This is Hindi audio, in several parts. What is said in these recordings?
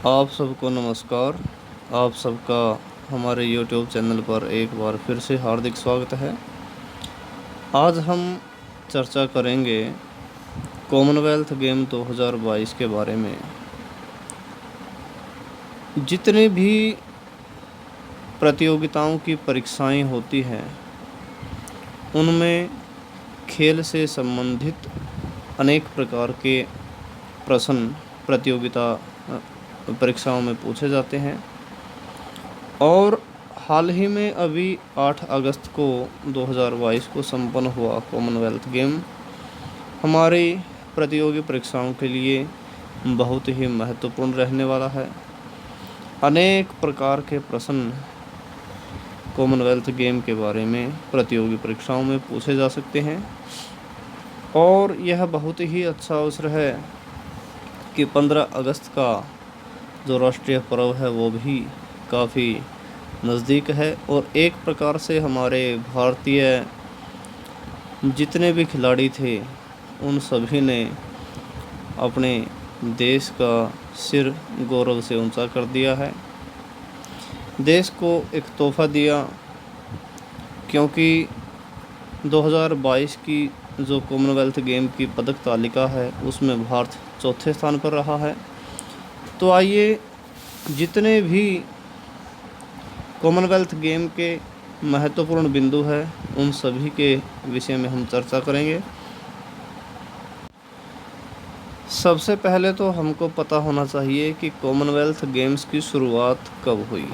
आप सबको नमस्कार। आप सबका हमारे YouTube चैनल पर एक बार फिर से हार्दिक स्वागत है। आज हम चर्चा करेंगे कॉमनवेल्थ गेम 2022 के बारे में। जितने भी प्रतियोगिताओं की परीक्षाएं होती हैं उनमें खेल से संबंधित अनेक प्रकार के प्रश्न प्रतियोगिता परीक्षाओं में पूछे जाते हैं और हाल ही में अभी 8 अगस्त को 2022 को संपन्न हुआ कॉमनवेल्थ गेम हमारी प्रतियोगी परीक्षाओं के लिए बहुत ही महत्वपूर्ण रहने वाला है। अनेक प्रकार के प्रश्न कॉमनवेल्थ गेम के बारे में प्रतियोगी परीक्षाओं में पूछे जा सकते हैं और यह बहुत ही अच्छा अवसर है कि 15 अगस्त का जो राष्ट्रीय पर्व है वो भी काफ़ी नज़दीक है और एक प्रकार से हमारे भारतीय जितने भी खिलाड़ी थे उन सभी ने अपने देश का सिर गौरव से ऊंचा कर दिया है, देश को एक तोहफा दिया, क्योंकि 2022 की जो कॉमनवेल्थ गेम की पदक तालिका है उसमें भारत चौथे स्थान पर रहा है। तो आइए जितने भी कॉमनवेल्थ गेम के महत्वपूर्ण बिंदु है उन सभी के विषय में हम चर्चा करेंगे। सबसे पहले तो हमको पता होना चाहिए कि कॉमनवेल्थ गेम्स की शुरुआत कब हुई।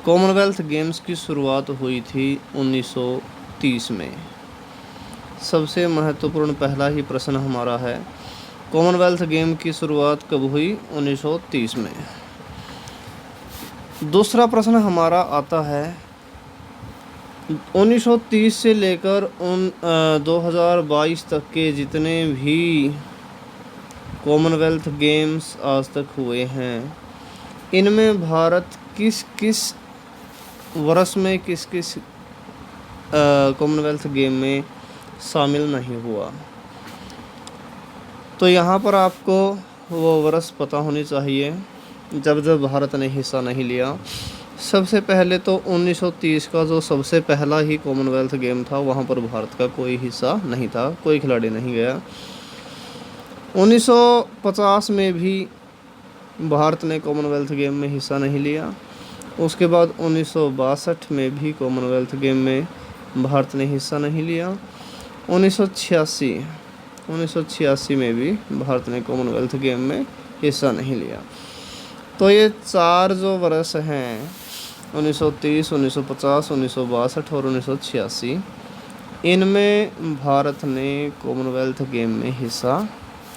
कॉमनवेल्थ गेम्स की शुरुआत हुई थी 1930 में। सबसे महत्वपूर्ण पहला ही प्रश्न हमारा है, कॉमनवेल्थ गेम की शुरुआत कब हुई? 1930 में। दूसरा प्रश्न हमारा आता है 1930 से लेकर 2022 तक के जितने भी कॉमनवेल्थ गेम्स आज तक हुए हैं इनमें भारत किस किस वर्ष में किस किस कॉमनवेल्थ गेम में शामिल नहीं हुआ। तो यहाँ पर आपको वो वर्ष पता होनी चाहिए जब भारत ने हिस्सा नहीं लिया। सबसे पहले तो 1930 का जो सबसे पहला ही कॉमनवेल्थ गेम था वहाँ पर भारत का कोई हिस्सा नहीं था, कोई खिलाड़ी नहीं गया। 1950 में भी भारत ने कॉमनवेल्थ गेम में हिस्सा नहीं लिया। उसके बाद 1962 में भी कॉमनवेल्थ गेम में भारत ने हिस्सा नहीं लिया। 1986 में भी भारत ने कॉमनवेल्थ गेम में हिस्सा नहीं लिया। तो ये चार जो वर्ष हैं 1930, 1950, 1962 और 1986 इनमें भारत ने कॉमनवेल्थ गेम में हिस्सा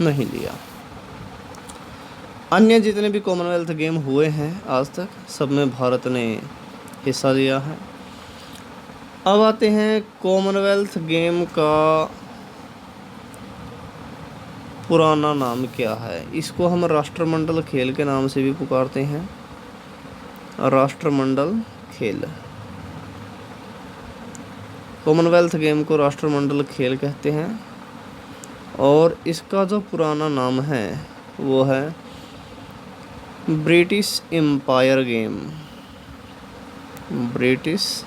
नहीं लिया। अन्य जितने भी कॉमनवेल्थ गेम हुए हैं आज तक सब में भारत ने हिस्सा लिया है। अब आते हैं कॉमनवेल्थ गेम का पुराना नाम क्या है। इसको हम राष्ट्रमंडल खेल के नाम से भी पुकारते हैं, राष्ट्रमंडल खेल। कॉमनवेल्थ गेम को राष्ट्रमंडल खेल कहते हैं और इसका जो पुराना नाम है वो है British Empire game. British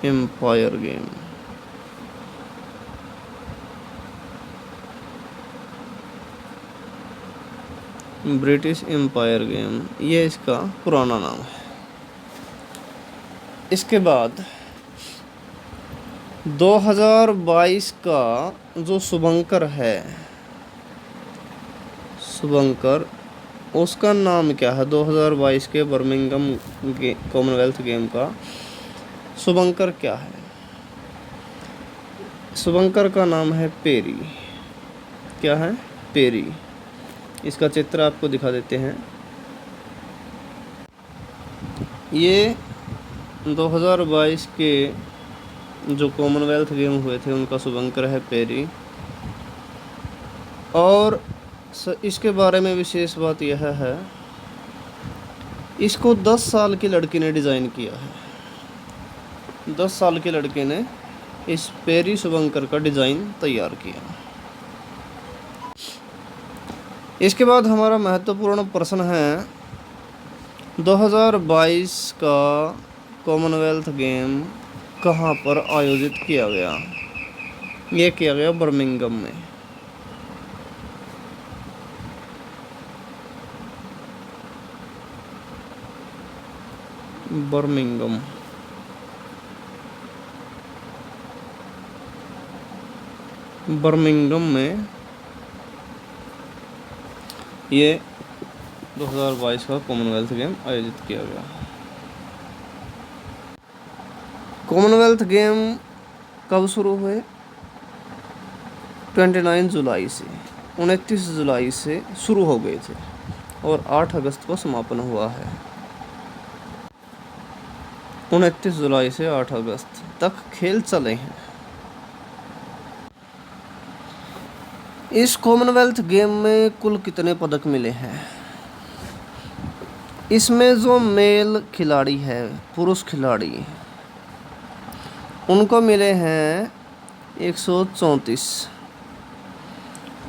Empire game. British Empire game ये इसका पुराना नाम है। इसके बाद 2022 का जो शुभंकर है, शुभंकर उसका नाम क्या है? 2022 के बर्मिंघम कॉमनवेल्थ गेम का शुभंकर क्या है? शुभंकर का नाम है पेरी। क्या है? पेरी। इसका चित्र आपको दिखा देते हैं। ये 2022 के जो कॉमनवेल्थ गेम हुए थे उनका शुभंकर है पेरी। और इसके बारे में विशेष बात यह है इसको 10 साल की लड़की ने डिज़ाइन किया है। 10 साल के लड़के ने इस पेरी शुभंकर का डिज़ाइन तैयार किया। इसके बाद हमारा महत्वपूर्ण प्रश्न है 2022 का कॉमनवेल्थ गेम कहाँ पर आयोजित किया गया? ये किया गया बर्मिंघम में। बर्मिंघम में ये 2022 का कॉमनवेल्थ गेम आयोजित किया गया। कॉमनवेल्थ गेम कब शुरू हुए? 29 जुलाई से, 29 जुलाई से शुरू हो गए थे और 8 अगस्त को समापन हुआ है। 29 जुलाई से 8 अगस्त तक खेल चले हैं। इस कॉमनवेल्थ गेम में कुल कितने पदक मिले हैं? इसमें जो मेल खिलाड़ी है, पुरुष खिलाड़ी, उनको मिले हैं 134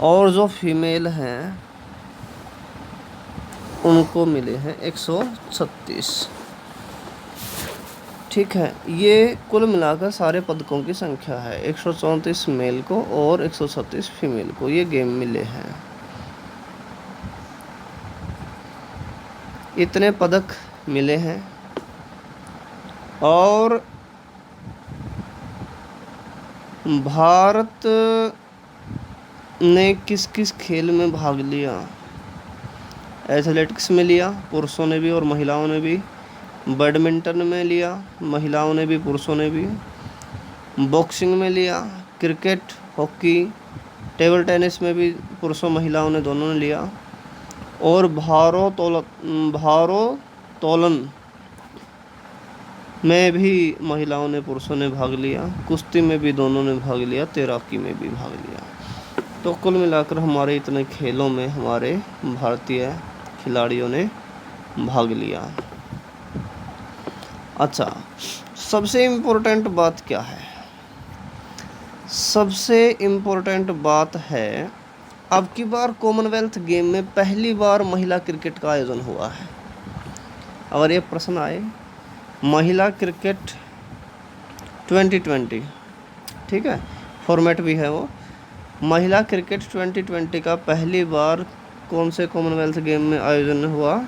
और जो फीमेल हैं उनको मिले हैं 136। ठीक है, ये कुल मिलाकर सारे पदकों की संख्या है। 134 मेल को और 136 फीमेल को ये गेम मिले हैं। इतने पदक मिले हैं। और भारत ने किस किस खेल में भाग लिया? एथलेटिक्स में लिया, पुरुषों ने भी और महिलाओं ने भी। बैडमिंटन में लिया, महिलाओं ने भी पुरुषों ने भी। बॉक्सिंग में लिया, क्रिकेट, हॉकी, टेबल टेनिस में भी पुरुषों महिलाओं ने दोनों ने लिया। और भारोत्तोलन में भी महिलाओं ने पुरुषों ने भाग लिया। कुश्ती में भी दोनों ने भाग लिया, तैराकी में भी भाग लिया। तो कुल मिलाकर हमारे इतने खेलों में हमारे भारतीय खिलाड़ियों ने भाग लिया। अच्छा, सबसे इम्पोर्टेंट बात क्या है? सबसे इम्पोर्टेंट बात है, अब की बार कॉमनवेल्थ गेम में पहली बार महिला क्रिकेट का आयोजन हुआ है। अगर ये प्रश्न आए, महिला क्रिकेट 2020, ठीक है, फॉर्मेट भी है वो, महिला क्रिकेट 2020 का पहली बार कौन से कॉमनवेल्थ गेम में आयोजन हुआ?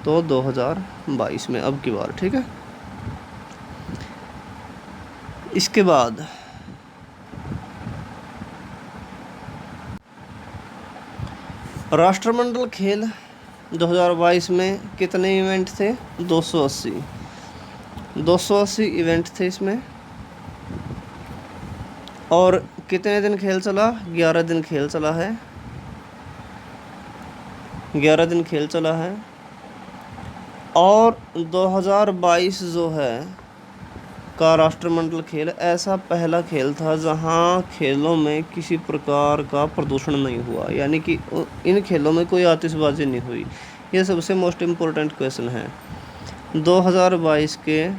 तो 2022 में, अब की बार। ठीक है, इसके बाद राष्ट्रमंडल खेल 2022 में कितने इवेंट थे? 280 इवेंट थे इसमें। और कितने दिन खेल चला? 11 दिन खेल चला है। 11 दिन खेल चला है। और 2022 जो है का राष्ट्रमंडल खेल ऐसा पहला खेल था जहां खेलों में किसी प्रकार का प्रदूषण नहीं हुआ, यानी कि इन खेलों में कोई आतिशबाजी नहीं हुई। ये सबसे मोस्ट इम्पोर्टेंट क्वेश्चन है। 2022 के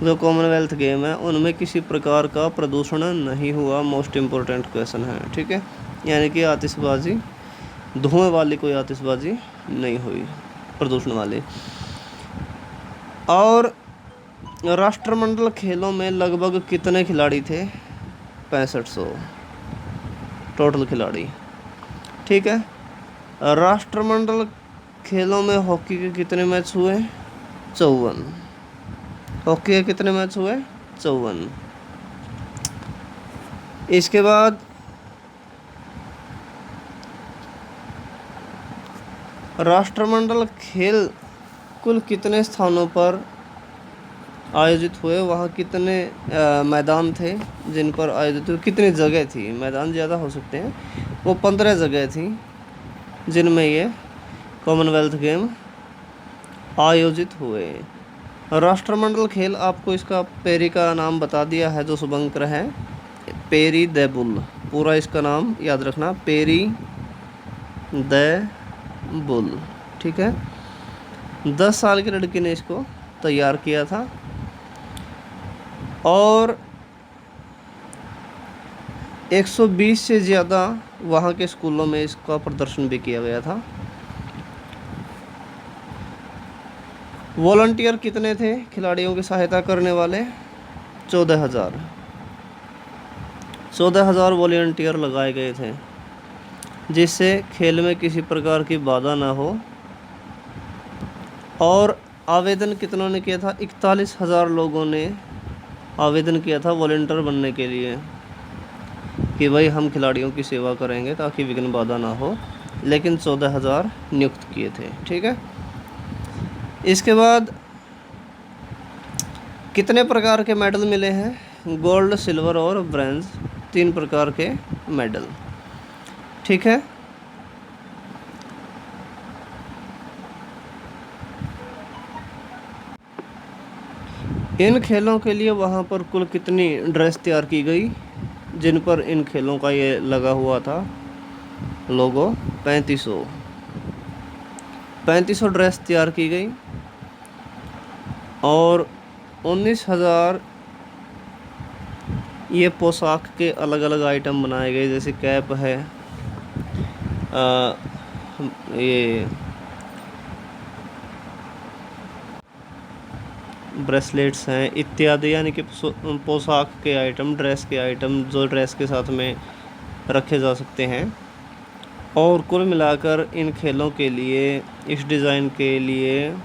जो कॉमनवेल्थ गेम है उनमें किसी प्रकार का प्रदूषण नहीं हुआ, मोस्ट इम्पोर्टेंट क्वेश्चन है। ठीक है, यानी कि आतिशबाजी, धुएं वाली कोई आतिशबाजी नहीं हुई, प्रदूषण वाले। और राष्ट्रमंडल खेलों में लगभग कितने खिलाड़ी थे? 6500 टोटल खिलाड़ी। ठीक है, राष्ट्रमंडल खेलों में हॉकी के कितने मैच हुए? 54। हॉकी के कितने मैच हुए? 54। इसके बाद राष्ट्रमंडल खेल कुल कितने स्थानों पर आयोजित हुए? वहाँ कितने मैदान थे जिन पर आयोजित हुए? कितनी जगह थी? मैदान ज़्यादा हो सकते हैं, वो 15 जगह थी जिनमें ये कॉमनवेल्थ गेम आयोजित हुए। राष्ट्रमंडल खेल, आपको इसका पेरी का नाम बता दिया है जो शुभंकर है, पेरी द बुल। पूरा इसका नाम याद रखना, पेरी द बुल। ठीक है, 10 साल की लड़की ने इसको तैयार किया था। और 120 से ज़्यादा वहाँ के स्कूलों में इसका प्रदर्शन भी किया गया था। वॉलंटियर कितने थे खिलाड़ियों की सहायता करने वाले? 14,000। 14,000 वॉलंटियर लगाए गए थे, जिससे खेल में किसी प्रकार की बाधा ना हो। और आवेदन कितनों ने किया था? 41,000 लोगों ने आवेदन किया था वॉलंटियर बनने के लिए कि भाई हम खिलाड़ियों की सेवा करेंगे ताकि विघ्न बाधा ना हो, लेकिन 14,000 नियुक्त किए थे। ठीक है। इसके बाद कितने प्रकार के मेडल मिले हैं? गोल्ड, सिल्वर और ब्रॉन्ज, 3 प्रकार के मेडल। ठीक है। इन खेलों के लिए वहाँ पर कुल कितनी ड्रेस तैयार की गई जिन पर इन खेलों का ये लगा हुआ था लोगो? 3500 ड्रेस तैयार की गई और 19,000 ये पोशाक के अलग अलग आइटम बनाए गए, जैसे कैप है, ये ब्रेसलेट्स हैं इत्यादि, यानी कि पोशाक के आइटम, ड्रेस के आइटम जो ड्रेस के साथ में रखे जा सकते हैं। और कुल मिलाकर इन खेलों के लिए, इस डिज़ाइन के लिए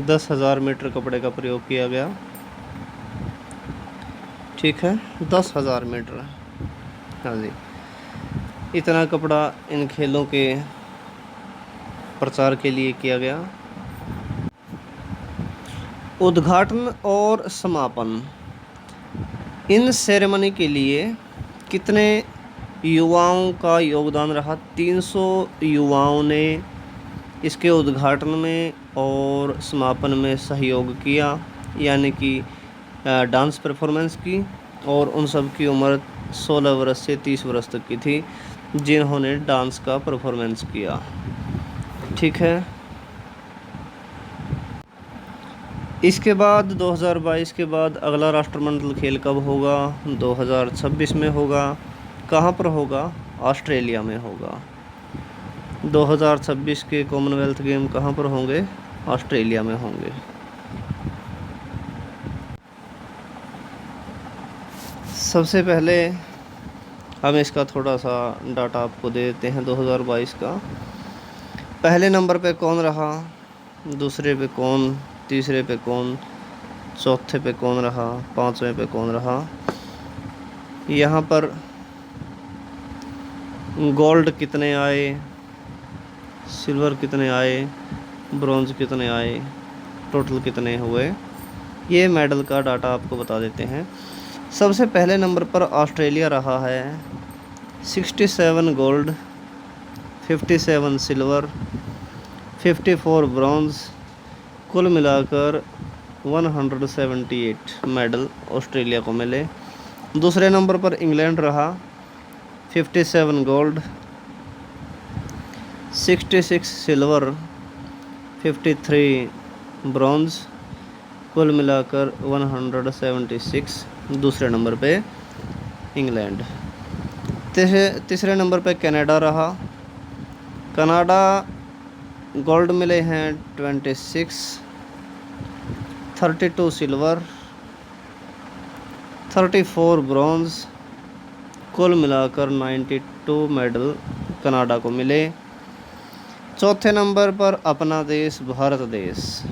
10,000 मीटर कपड़े का प्रयोग किया गया। ठीक है, 10,000 मीटर। हाँ जी, इतना कपड़ा इन खेलों के प्रचार के लिए किया गया। उद्घाटन और समापन, इन सेरेमनी के लिए कितने युवाओं का योगदान रहा? 300 युवाओं ने इसके उद्घाटन में और समापन में सहयोग किया, यानी कि डांस परफॉर्मेंस की। और उन सब की उम्र 16 वर्ष से 30 वर्ष तक की थी जिन्होंने डांस का परफॉर्मेंस किया। ठीक है। इसके बाद 2022 के बाद अगला राष्ट्रमंडल खेल कब होगा? 2026 में होगा। कहाँ पर होगा? ऑस्ट्रेलिया में होगा। 2026 के कॉमनवेल्थ गेम कहाँ पर होंगे? ऑस्ट्रेलिया में होंगे। सबसे पहले हम इसका थोड़ा सा डाटा आपको दे देते हैं 2022 का। पहले नंबर पे कौन रहा, दूसरे पे कौन, तीसरे पे कौन, चौथे पे कौन रहा, पांचवें पे कौन रहा। यहाँ पर गोल्ड कितने आए, सिल्वर कितने आए, ब्रॉन्ज कितने आए, टोटल कितने हुए, ये मेडल का डाटा आपको बता देते हैं। सबसे पहले नंबर पर ऑस्ट्रेलिया रहा है, 67 गोल्ड, 57 सिल्वर, 54 ब्रॉन्ज, कुल मिलाकर 178 मेडल ऑस्ट्रेलिया को मिले। दूसरे नंबर पर इंग्लैंड रहा, 57 गोल्ड, 66 सिल्वर, 53 ब्रॉन्ज, कुल मिलाकर 176। दूसरे नंबर पे इंग्लैंड। तीसरे नंबर पे कनाडा रहा। कनाडा गोल्ड मिले हैं 26, 32 सिल्वर, 34 ब्रॉन्ज, कुल मिलाकर 92 मेडल कनाडा को मिले। चौथे नंबर पर अपना देश भारत देश,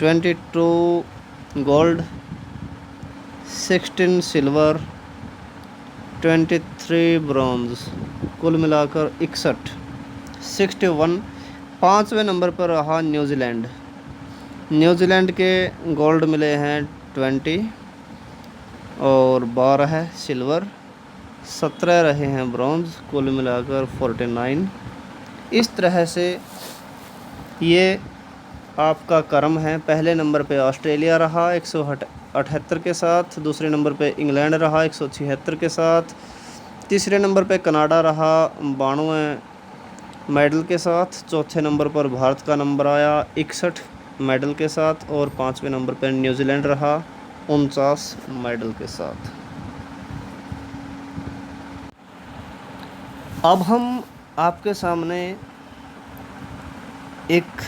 22 गोल्ड, 16 सिल्वर, 23 ब्रॉन्ज, कुल मिलाकर 61। पाँचवें नंबर पर रहा न्यूजीलैंड। न्यूजीलैंड के गोल्ड मिले हैं 20 और 12 सिल्वर, 17 रहे हैं ब्रॉन्ज, कुल मिलाकर 49। इस तरह से ये आपका क्रम है। पहले नंबर पे ऑस्ट्रेलिया रहा 178 के साथ, दूसरे नंबर पे इंग्लैंड रहा 176 के साथ, तीसरे नंबर पे कनाडा रहा 92 मेडल के साथ, चौथे नंबर पर भारत का नंबर आया 61 मेडल के साथ, और पाँचवें नंबर पर न्यूजीलैंड रहा 49 मेडल के साथ। अब हम आपके सामने एक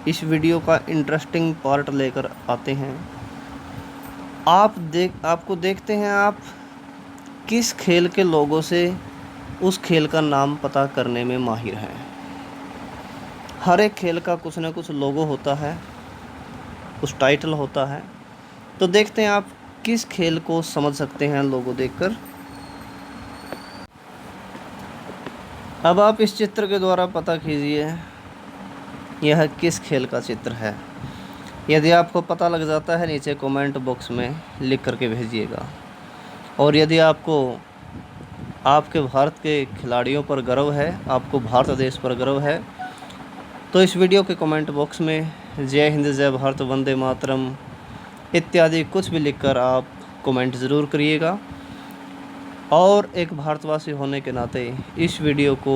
इस वीडियो का इंटरेस्टिंग पार्ट लेकर आते हैं। आपको देखते हैं आप किस खेल के लोगों से उस खेल का नाम पता करने में माहिर हैं। हर एक खेल का कुछ ना कुछ लोगो होता है, कुछ टाइटल होता है। तो देखते हैं आप किस खेल को समझ सकते हैं लोगो देखकर। अब आप इस चित्र के द्वारा पता कीजिए यह किस खेल का चित्र है। यदि आपको पता लग जाता है नीचे कमेंट बॉक्स में लिख करके भेजिएगा। और यदि आपको आपके भारत के खिलाड़ियों पर गर्व है, आपको भारत देश पर गर्व है, तो इस वीडियो के कमेंट बॉक्स में जय हिंद, जय भारत, वंदे मातरम इत्यादि कुछ भी लिखकर आप कमेंट ज़रूर करिएगा। और एक भारतवासी होने के नाते इस वीडियो को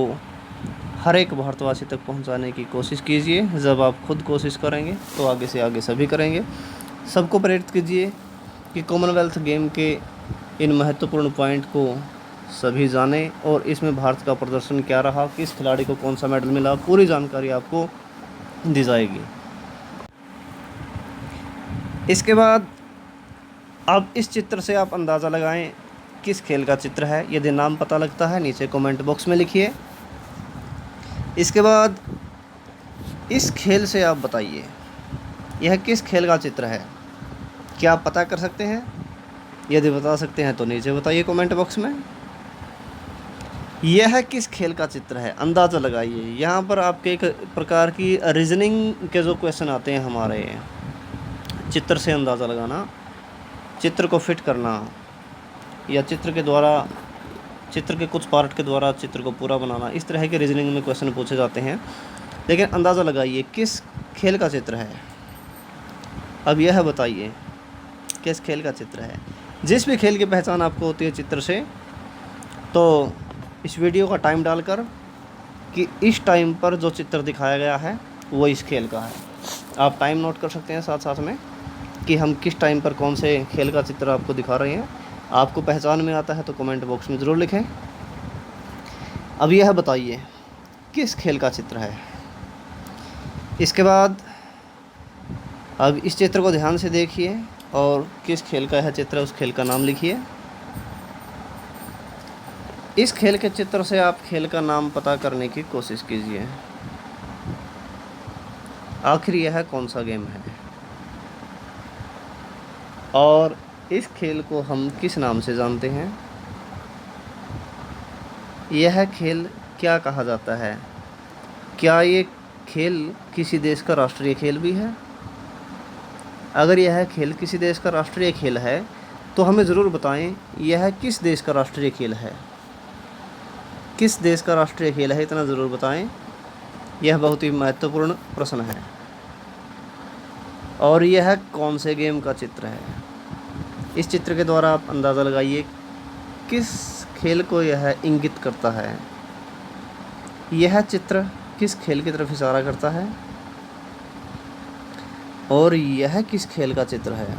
हर एक भारतवासी तक पहुंचाने की कोशिश कीजिए। जब आप खुद कोशिश करेंगे तो आगे से आगे सभी करेंगे। सबको प्रेरित कीजिए कि कॉमनवेल्थ गेम के इन महत्वपूर्ण पॉइंट को सभी जानें और इसमें भारत का प्रदर्शन क्या रहा, किस खिलाड़ी को कौन सा मेडल मिला, पूरी जानकारी आपको दी जाएगी। इसके बाद अब इस चित्र से आप अंदाज़ा लगाएं किस खेल का चित्र है। यदि नाम पता लगता है नीचे कमेंट बॉक्स में लिखिए। इसके बाद इस खेल से आप बताइए यह किस खेल का चित्र है। क्या आप पता कर सकते हैं? यदि बता सकते हैं तो नीचे बताइए कमेंट बॉक्स में। यह किस खेल का चित्र है, अंदाज़ा लगाइए। यहाँ पर आपके एक प्रकार की रीजनिंग के जो क्वेश्चन आते हैं हमारे, चित्र से अंदाज़ा लगाना, चित्र को फिट करना, या चित्र के कुछ पार्ट के द्वारा चित्र को पूरा बनाना, इस तरह के रीजनिंग में क्वेश्चन पूछे जाते हैं। लेकिन अंदाज़ा लगाइए किस खेल का चित्र है। अब यह बताइए किस खेल का चित्र है। जिस भी खेल की पहचान आपको होती है चित्र से, तो इस वीडियो का टाइम डालकर कि इस टाइम पर जो चित्र दिखाया गया है वो इस खेल का है। आप टाइम नोट कर सकते हैं साथ साथ में कि हम किस टाइम पर कौन से खेल का चित्र आपको दिखा रहे हैं। आपको पहचान में आता है तो कमेंट बॉक्स में ज़रूर लिखें। अब यह बताइए किस खेल का चित्र है। इसके बाद अब इस चित्र को ध्यान से देखिए और किस खेल का यह चित्र है उस खेल का नाम लिखिए। इस खेल के चित्र से आप खेल का नाम पता करने की कोशिश कीजिए। आखिर यह कौन सा गेम है और इस खेल को हम किस नाम से जानते हैं। यह खेल क्या कहा जाता है। क्या ये खेल किसी देश का राष्ट्रीय खेल भी है? अगर यह खेल किसी देश का राष्ट्रीय खेल है तो हमें ज़रूर बताएं यह किस देश का राष्ट्रीय खेल है। किस देश का राष्ट्रीय खेल है, इतना ज़रूर बताएं। यह बहुत ही महत्वपूर्ण प्रश्न है। और यह कौन से गेम का चित्र है। इस चित्र के द्वारा आप अंदाज़ा लगाइए किस खेल को यह इंगित करता है। यह चित्र किस खेल की तरफ इशारा करता है और यह किस खेल का चित्र है।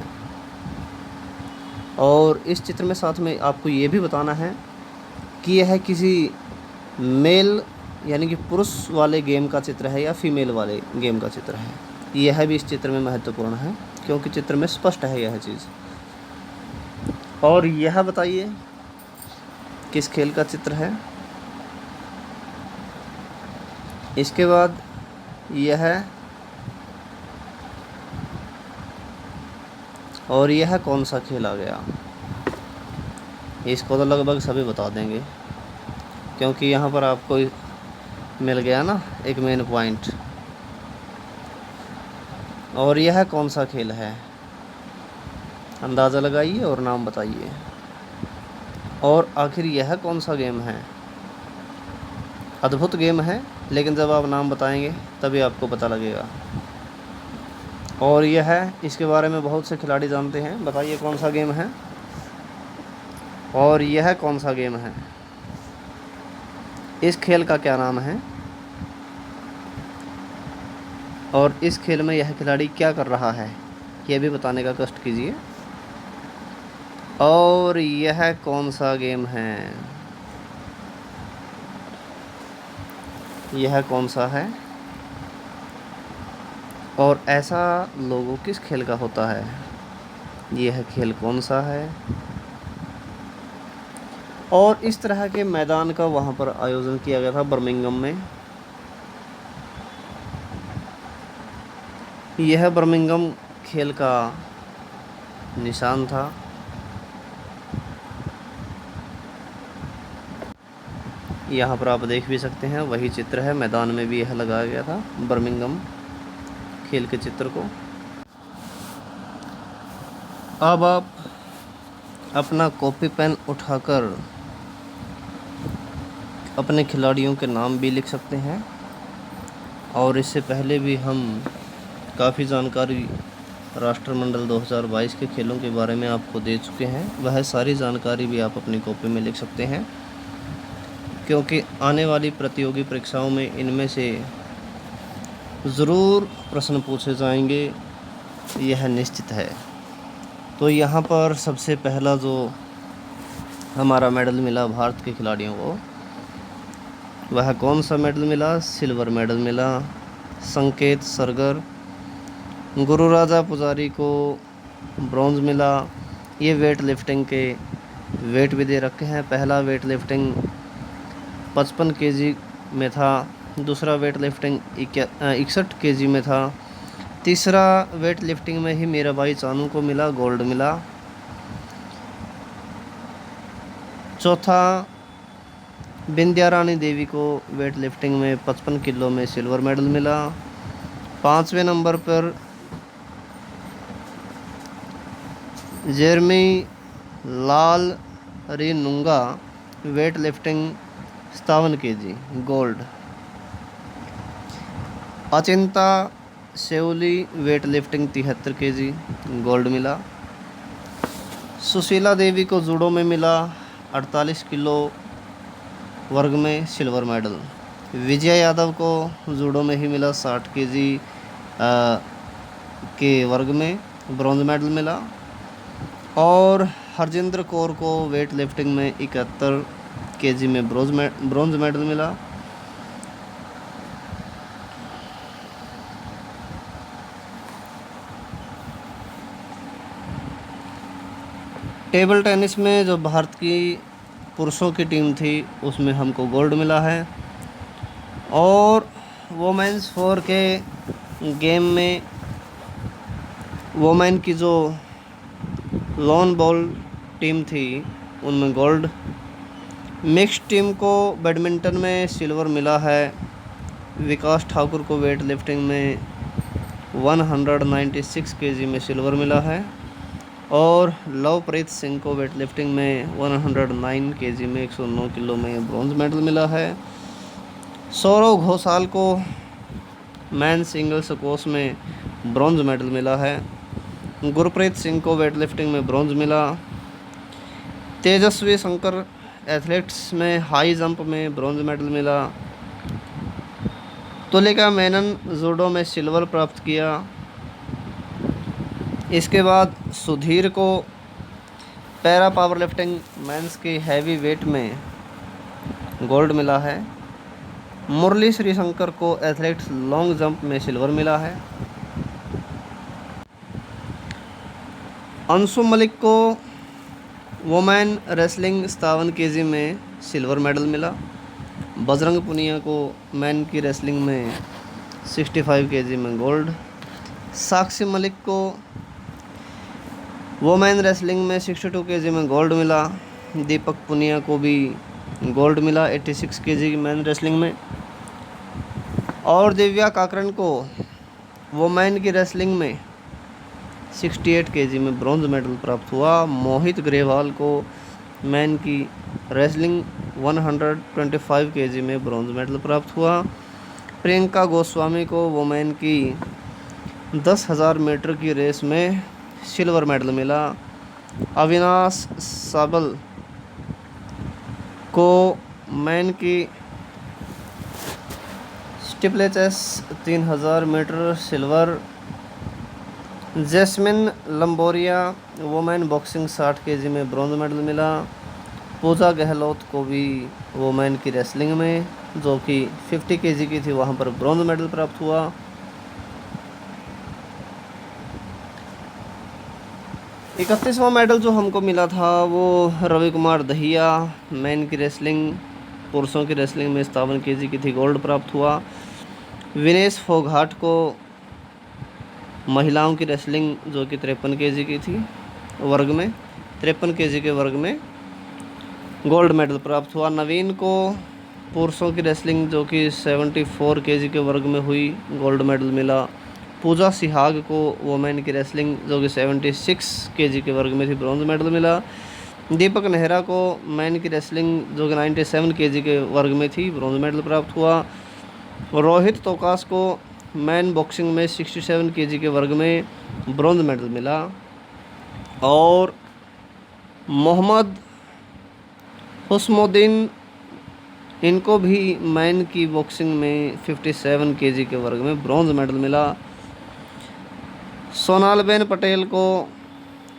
और इस चित्र में साथ में आपको ये भी बताना है कि यह किसी मेल यानी कि पुरुष वाले गेम का चित्र है या फीमेल वाले गेम का चित्र है। यह भी इस चित्र में महत्वपूर्ण है क्योंकि चित्र में स्पष्ट है यह चीज़। और यह बताइए किस खेल का चित्र है। इसके बाद यह और यह कौन सा खेल आ गया। इसको तो लगभग सभी बता देंगे क्योंकि यहाँ पर आपको मिल गया ना एक मेन पॉइंट। और यह कौन सा खेल है, अंदाज़ा लगाइए और नाम बताइए। और आखिर यह कौन सा गेम है। अद्भुत गेम है, लेकिन जब आप नाम बताएंगे तभी आपको पता लगेगा। और यह इसके बारे में बहुत से खिलाड़ी जानते हैं। बताइए कौन सा गेम है और यह कौन सा गेम है। इस खेल का क्या नाम है और इस खेल में यह खिलाड़ी क्या कर रहा है, यह भी बताने का कष्ट कीजिए। और यह कौन सा गेम है। यह कौन सा है और ऐसा लोगो किस खेल का होता है? यह खेल कौन सा है? और इस तरह के मैदान का वहाँ पर आयोजन किया गया था बर्मिंघम में। यह बर्मिंघम खेल का निशान था। यहाँ पर आप देख भी सकते हैं, वही चित्र है, मैदान में भी यह लगाया गया था बर्मिंघम खेल के चित्र को। अब आप अपना कॉपी पेन उठाकर अपने खिलाड़ियों के नाम भी लिख सकते हैं। और इससे पहले भी हम काफ़ी जानकारी राष्ट्रमंडल 2022 के खेलों के बारे में आपको दे चुके हैं। वह सारी जानकारी भी आप अपनी कॉपी में लिख सकते हैं, क्योंकि आने वाली प्रतियोगी परीक्षाओं में इनमें से ज़रूर प्रश्न पूछे जाएंगे, यह निश्चित है। तो यहाँ पर सबसे पहला जो हमारा मेडल मिला भारत के खिलाड़ियों को, वह कौन सा मेडल मिला? सिल्वर मेडल मिला। संकेत सरगर, गुरुराजा पुजारी को ब्रॉन्ज मिला। ये वेट लिफ्टिंग के वेट भी दे रखे हैं। पहला वेट लिफ्टिंग 55 केजी में था, दूसरा वेट लिफ्टिंग 61 केजी में था, तीसरा वेट लिफ्टिंग में ही मीराबाई चानू को मिला, गोल्ड मिला। चौथा विंध्या रानी देवी को वेट लिफ्टिंग में 55 किलो में सिल्वर मेडल मिला। पाँचवें नंबर पर जेरमी लाल रीनुंगा वेट लिफ्टिंग 57 केजी गोल्ड। अचिंता Sevli weight lifting 73 KG gold मिला। सुशीला देवी को जूडो में मिला 48 किलो वर्ग में सिल्वर मेडल। विजय यादव को जूडो में ही मिला 60 केजी के वर्ग में ब्रॉन्ज मेडल मिला। और हरजिंदर कौर को वेट लिफ्टिंग में 71 केजी में ब्रॉन्ज मेडल मिला। टेबल टेनिस में जो भारत की पुरुषों की टीम थी उसमें हमको गोल्ड मिला है। और वोमेंस 4 के गेम में वोमेन की जो लॉन बॉल टीम थी उनमें गोल्ड। मिक्स टीम को बैडमिंटन में सिल्वर मिला है। विकास ठाकुर को वेट लिफ्टिंग में 196 केजी में सिल्वर मिला है। और लवप्रीत सिंह को वेट लिफ्टिंग में 109 केजी में 109 किलो में ब्रॉन्ज मेडल मिला है। सौरव घोषाल को मैन सिंगल स्क्वॉश में ब्रॉन्ज मेडल मिला है। गुरप्रीत सिंह को वेट लिफ्टिंग में ब्रॉन्ज मिला। तेजस्वी शंकर एथलेटिक्स में हाई जंप में ब्रॉन्ज मेडल मिला। तुलिका मेनन जूडो में सिल्वर प्राप्त किया। इसके बाद सुधीर को पैरा पावर लिफ्टिंग मेंस की हैवी वेट में गोल्ड मिला है। मुरली श्रीशंकर को एथलेटिक्स लॉन्ग जंप में सिल्वर मिला है। अंशु मलिक को वोमेन रेसलिंग 57 केजी में सिल्वर मेडल मिला। बजरंग पुनिया को मैन की रेसलिंग में 65 केजी में गोल्ड। साक्षी मलिक को वोमेन रेसलिंग में 62 केजी में गोल्ड मिला। दीपक पुनिया को भी गोल्ड मिला 86 केजी की मैन रेसलिंग में। और दिव्या काकरण को वोमेन की रेसलिंग में 68 केजी में ब्रॉन्ज मेडल प्राप्त हुआ। मोहित ग्रेवाल को मैन की रेसलिंग 125 केजी में ब्रॉन्ज मेडल प्राप्त हुआ। प्रियंका गोस्वामी को वोमेन की 10,000 मीटर की रेस में सिल्वर मेडल मिला। अविनाश साबल को मैन की steeplechase 3000 metre silver. Jaismine Lamboria women boxing 60 KG में ब्रॉन्ज मेडल मिला। पूजा गहलोत को भी वुमेन की रेसलिंग में, जो कि 50 केजी की थी, वहाँ पर ब्रॉन्ज मेडल प्राप्त हुआ। 31वां मेडल जो हमको मिला था वो रवि कुमार दहिया, मैन की रेसलिंग, पुरुषों की रेसलिंग में 57 केजी की थी, गोल्ड प्राप्त हुआ। विनेश फोगाट को महिलाओं की रेसलिंग जो कि 53 केजी की थी वर्ग में, 53 केजी के वर्ग में गोल्ड मेडल प्राप्त हुआ। नवीन को पुरुषों की रेसलिंग जो कि 74 केजी के वर्ग में हुई, गोल्ड मेडल मिला। पूजा सिहाग को वुमेन की रेसलिंग जो कि 76 केजी के वर्ग में थी, ब्रॉन्ज मेडल मिला। दीपक नेहरा को मैन की रेसलिंग जो कि 97 केजी के वर्ग में थी, ब्रॉन्ज मेडल प्राप्त हुआ। रोहित तोकास को मैन बॉक्सिंग में 67 केजी के वर्ग में ब्रॉन्ज मेडल मिला। और मोहम्मद हुस्मुद्दीन, इनको भी मैन की बॉक्सिंग में 57 केजी के वर्ग में ब्रॉन्ज मेडल मिला। सोनालबेन पटेल को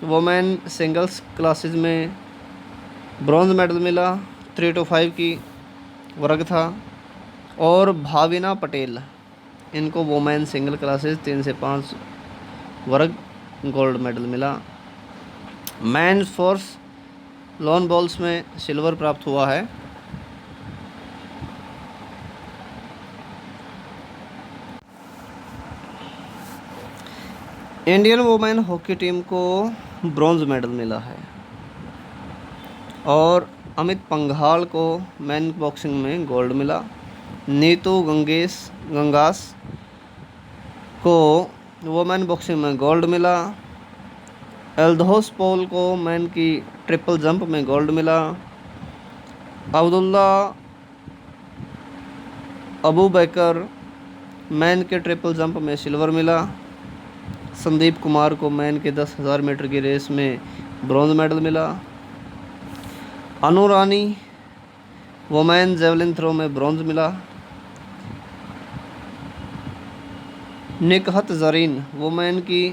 वुमेन सिंगल्स क्लासेस में ब्रॉन्ज मेडल मिला, 3 to 5 की वर्ग था। और भाविना पटेल, इनको वुमेन सिंगल क्लासेस 3 से 5 वर्ग गोल्ड मेडल मिला। मैन फोर्स लॉन बॉल्स में सिल्वर प्राप्त हुआ है। इंडियन वुमेन हॉकी टीम को ब्रॉन्ज मेडल मिला है। और अमित पंघाल को मैन बॉक्सिंग में गोल्ड मिला। नीतू गंगास को वुमेन बॉक्सिंग में गोल्ड मिला। एल्दोस पॉल को मैन की ट्रिपल जंप में गोल्ड मिला। अब्दुल्ला अबू बकर मैन के ट्रिपल जंप में सिल्वर मिला। संदीप कुमार को मैन के 10,000 मीटर की रेस में ब्रॉन्ज मेडल मिला। अनु रानी वुमेन जेवलिन थ्रो में ब्रॉन्ज मिला। निकहत जरीन वुमेन की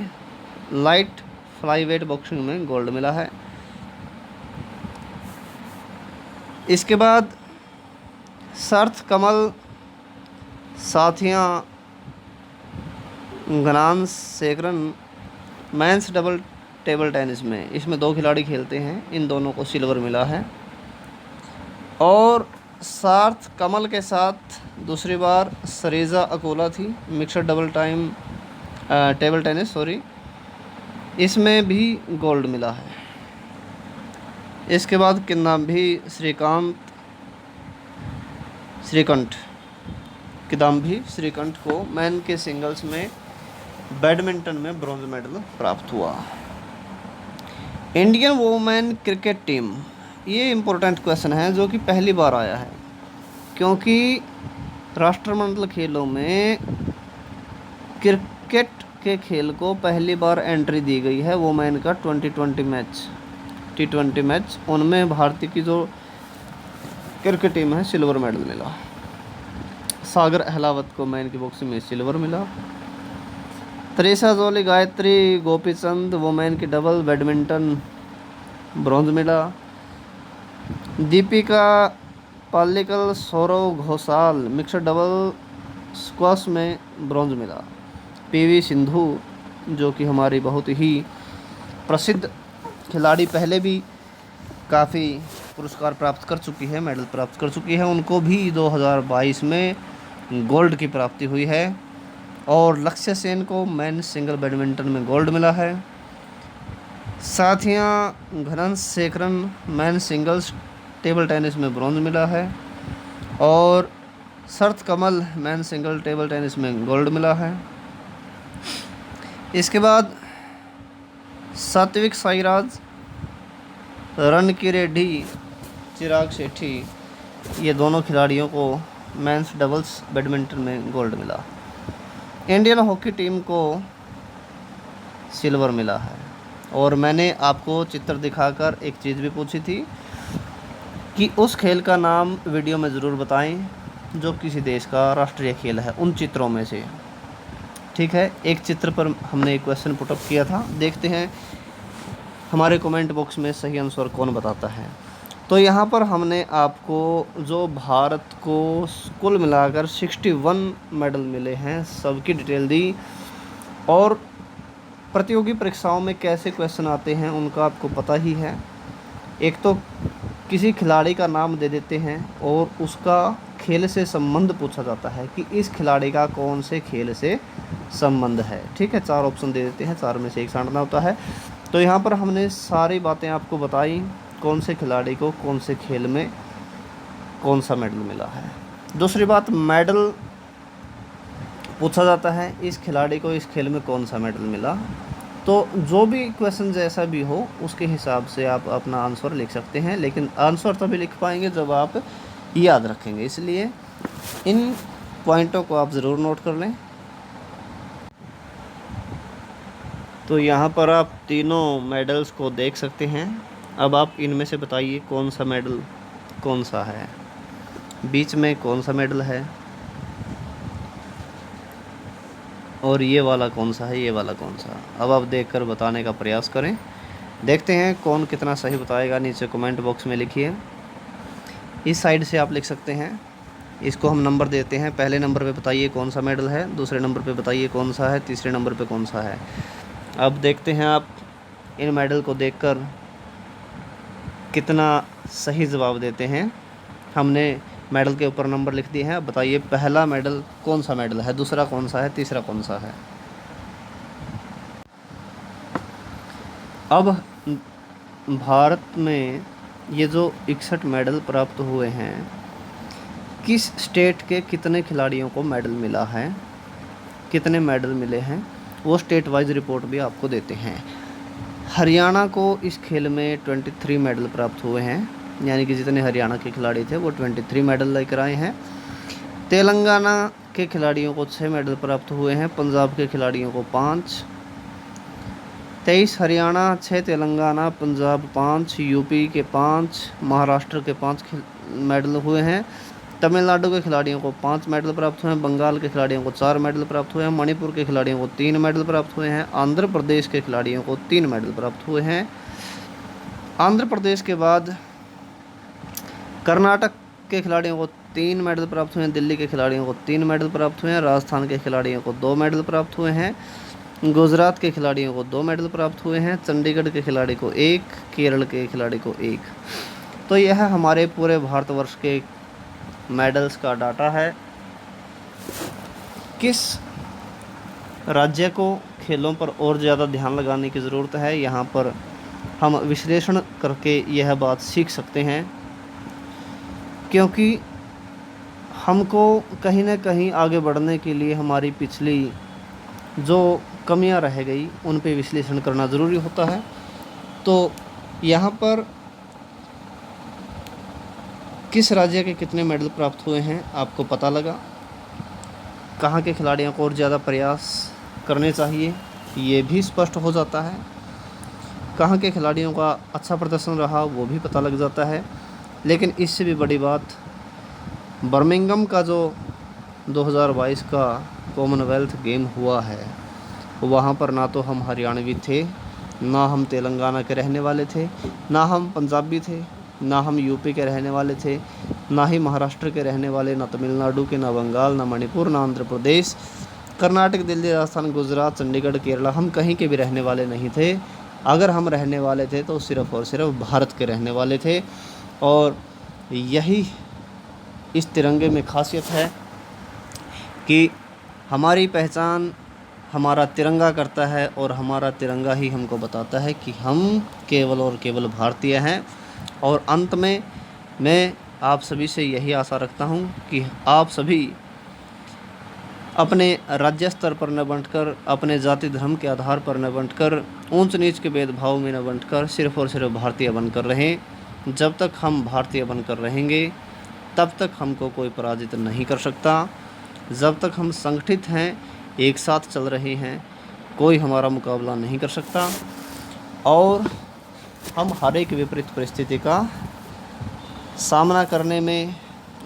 लाइट फ्लाईवेट बॉक्सिंग में गोल्ड मिला है। इसके बाद सर्थ कमल साथिया घनानशेखरन मेंस डबल टेबल टेनिस में, इसमें 2 खिलाड़ी खेलते हैं, इन दोनों को सिल्वर मिला है। और सार्थ कमल के साथ दूसरी बार सरीजा अकोला थी, mixed double time table tennis इसमें भी गोल्ड मिला है। इसके बाद किदाम्बी श्रीकंठ को मैन के सिंगल्स में बैडमिंटन में ब्रॉन्ज मेडल प्राप्त हुआ। इंडियन वुमेन क्रिकेट टीम, ये इम्पोर्टेंट क्वेश्चन है जो कि पहली बार आया है, क्योंकि राष्ट्रमंडल खेलों में क्रिकेट के खेल को पहली बार एंट्री दी गई है। वुमेन का T20 मैच, उनमें भारतीय की जो क्रिकेट टीम है सिल्वर मेडल मिला। सागर अहलावत को मैन की बॉक्सिंग में सिल्वर मिला। त्रिशा जोली गायत्री गोपीचंद वुमेन की डबल बैडमिंटन ब्रॉन्ज मिला। Dipika Pallikal Saurav Ghosal mixed double squash में ब्रॉन्ज मिला। PV सिंधु जो कि हमारी बहुत ही प्रसिद्ध खिलाड़ी, पहले भी काफ़ी पुरस्कार प्राप्त कर चुकी है, मेडल प्राप्त कर चुकी है, उनको भी 2022 में गोल्ड की प्राप्ति हुई है। और लक्ष्य सेन को मैन सिंगल बैडमिंटन में गोल्ड मिला है। साथिया घनानशेखरन मैन सिंगल्स टेबल टेनिस में ब्रॉन्ज मिला है। और सर्थ कमल मैन सिंगल टेबल टेनिस में गोल्ड मिला है। इसके बाद सात्विक साईराज, रणकी रेड्डी, चिराग शेट्टी, ये दोनों खिलाड़ियों को मेंस डबल्स बैडमिंटन में गोल्ड मिला। इंडियन हॉकी टीम को सिल्वर मिला है। और मैंने आपको चित्र दिखाकर एक चीज़ भी पूछी थी कि उस खेल का नाम वीडियो में ज़रूर बताएं जो किसी देश का राष्ट्रीय खेल है, उन चित्रों में से। ठीक है, एक चित्र पर हमने एक क्वेश्चन पुटअप किया था, देखते हैं हमारे कमेंट बॉक्स में सही आंसर कौन बताता है। तो यहाँ पर हमने आपको जो भारत को कुल मिलाकर 61 मेडल मिले हैं सबकी डिटेल दी, और प्रतियोगी परीक्षाओं में कैसे क्वेश्चन आते हैं उनका आपको पता ही है। एक तो किसी खिलाड़ी का नाम दे देते हैं और उसका खेल से संबंध पूछा जाता है कि इस खिलाड़ी का कौन से खेल से संबंध है। ठीक है, 4 ऑप्शन दे देते हैं, 4 में से एक छांटना होता है। तो यहाँ पर हमने सारी बातें आपको बताई, कौन से खिलाड़ी को कौन से खेल में कौन सा मेडल मिला है। दूसरी बात, मेडल पूछा जाता है इस खिलाड़ी को इस खेल में कौन सा मेडल मिला, तो जो भी क्वेश्चन जैसा भी हो उसके हिसाब से आप अपना आंसर लिख सकते हैं, लेकिन आंसर तभी लिख पाएंगे जब आप याद रखेंगे। इसलिए इन पॉइंटों को आप ज़रूर नोट कर लें। तो यहाँ पर आप तीनों मेडल्स को देख सकते हैं। अब आप इनमें से बताइए कौन सा मेडल कौन सा है, बीच में कौन सा मेडल है, और ये वाला कौन सा है, ये वाला कौन सा। अब आप देखकर बताने का प्रयास करें। देखते हैं कौन कितना सही बताएगा, नीचे कमेंट बॉक्स में लिखिए। इस साइड से आप लिख सकते हैं, इसको हम नंबर देते हैं। पहले नंबर पे बताइए कौन सा मेडल है, दूसरे नंबर पे बताइए कौन सा है, तीसरे नंबर पे कौन सा है। अब देखते हैं आप इन मेडल को देखकर कितना सही जवाब देते हैं। हमने मेडल के ऊपर नंबर लिख दिए हैं। अब बताइए पहला मेडल कौन सा मेडल है, दूसरा कौन सा है, तीसरा कौन सा है। अब भारत में ये जो 61 मेडल प्राप्त हुए हैं, किस स्टेट के कितने खिलाड़ियों को मेडल मिला है, कितने मेडल मिले हैं, वो स्टेट वाइज रिपोर्ट भी आपको देते हैं। हरियाणा को इस खेल में 23 मेडल प्राप्त हुए हैं, यानी कि जितने हरियाणा के खिलाड़ी थे वो 23 मेडल लेकर आए हैं। तेलंगाना के खिलाड़ियों को 6 मेडल प्राप्त हुए हैं, पंजाब के खिलाड़ियों को 5। 23 हरियाणा, 6 तेलंगाना, पंजाब 5, यूपी के 5, महाराष्ट्र के 5 मेडल हुए हैं। तमिलनाडु के खिलाड़ियों को 5 मेडल प्राप्त हुए हैं, बंगाल के खिलाड़ियों को 4 मेडल प्राप्त हुए हैं, मणिपुर के खिलाड़ियों को 3 मेडल प्राप्त हुए हैं, आंध्र प्रदेश के खिलाड़ियों को 3 मेडल प्राप्त हुए हैं। आंध्र प्रदेश के बाद कर्नाटक के खिलाड़ियों को 3 मेडल प्राप्त हुए हैं, दिल्ली के खिलाड़ियों को 3 मेडल प्राप्त हुए हैं, राजस्थान के खिलाड़ियों को 2 मेडल प्राप्त हुए हैं, गुजरात के खिलाड़ियों को 2 मेडल प्राप्त हुए हैं, चंडीगढ़ के खिलाड़ी को 1, केरल के खिलाड़ी को 1। तो यह हमारे पूरे भारतवर्ष के मेडल्स का डाटा है। किस राज्य को खेलों पर और ज़्यादा ध्यान लगाने की ज़रूरत है, यहाँ पर हम विश्लेषण करके यह बात सीख सकते हैं, क्योंकि हमको कहीं ना कहीं आगे बढ़ने के लिए हमारी पिछली जो कमियां रह गई उन पे विश्लेषण करना ज़रूरी होता है। तो यहाँ पर किस राज्य के कितने मेडल प्राप्त हुए हैं आपको पता लगा। कहाँ के खिलाड़ियों को और ज़्यादा प्रयास करने चाहिए ये भी स्पष्ट हो जाता है। कहाँ के खिलाड़ियों का अच्छा प्रदर्शन रहा वो भी पता लग जाता है। लेकिन इससे भी बड़ी बात, बर्मिंघम का जो 2022 का कॉमनवेल्थ गेम हुआ है, वहाँ पर ना तो हम हरियाणवी थे, ना हम तेलंगाना के रहने वाले थे, ना हम पंजाबी थे, ना हम यूपी के रहने वाले थे, ना ही महाराष्ट्र के रहने वाले, ना तमिलनाडु के, ना बंगाल, ना मणिपुर, ना आंध्र प्रदेश, कर्नाटक, दिल्ली, राजस्थान, गुजरात, चंडीगढ़, केरला, हम कहीं के भी रहने वाले नहीं थे। अगर हम रहने वाले थे तो सिर्फ़ और सिर्फ भारत के रहने वाले थे। और यही इस तिरंगे में खासियत है कि हमारी पहचान हमारा तिरंगा करता है, और हमारा तिरंगा ही हमको बताता है कि हम केवल और केवल भारतीय हैं। और अंत में मैं आप सभी से यही आशा रखता हूं कि आप सभी अपने राज्य स्तर पर न बंटकर, अपने जाति धर्म के आधार पर न बंटकर, ऊंच नीच के भेदभाव में न बंटकर सिर्फ़ और सिर्फ भारतीय बनकर रहें। जब तक हम भारतीय बनकर रहेंगे तब तक हमको कोई पराजित नहीं कर सकता। जब तक हम संगठित हैं, एक साथ चल रहे हैं, कोई हमारा मुकाबला नहीं कर सकता। और हम हर एक विपरीत परिस्थिति का सामना करने में,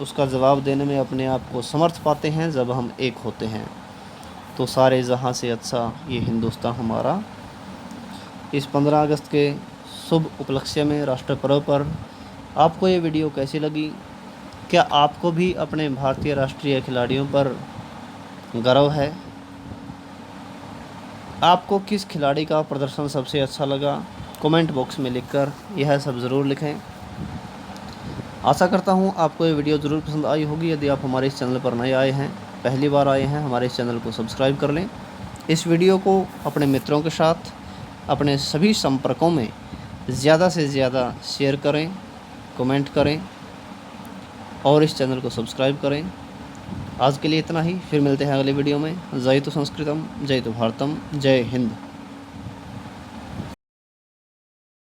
उसका जवाब देने में अपने आप को समर्थ पाते हैं जब हम एक होते हैं। तो सारे जहां से अच्छा ये हिंदुस्तान हमारा। इस 15 अगस्त के शुभ उपलक्ष्य में, राष्ट्र पर्व पर आपको ये वीडियो कैसी लगी? क्या आपको भी अपने भारतीय राष्ट्रीय खिलाड़ियों पर गर्व है? आपको किस खिलाड़ी का प्रदर्शन सबसे अच्छा लगा? कमेंट बॉक्स में लिखकर यह सब ज़रूर लिखें। आशा करता हूँ आपको ये वीडियो ज़रूर पसंद आई होगी। यदि आप हमारे इस चैनल पर नए आए हैं, पहली बार आए हैं, हमारे इस चैनल को सब्सक्राइब कर लें। इस वीडियो को अपने मित्रों के साथ, अपने सभी संपर्कों में ज़्यादा से ज़्यादा शेयर करें, कमेंट करें और इस चैनल को सब्सक्राइब करें। आज के लिए इतना ही, फिर मिलते हैं अगले वीडियो में। जय तो संस्कृतम, जय तो भारतम, जय हिंद।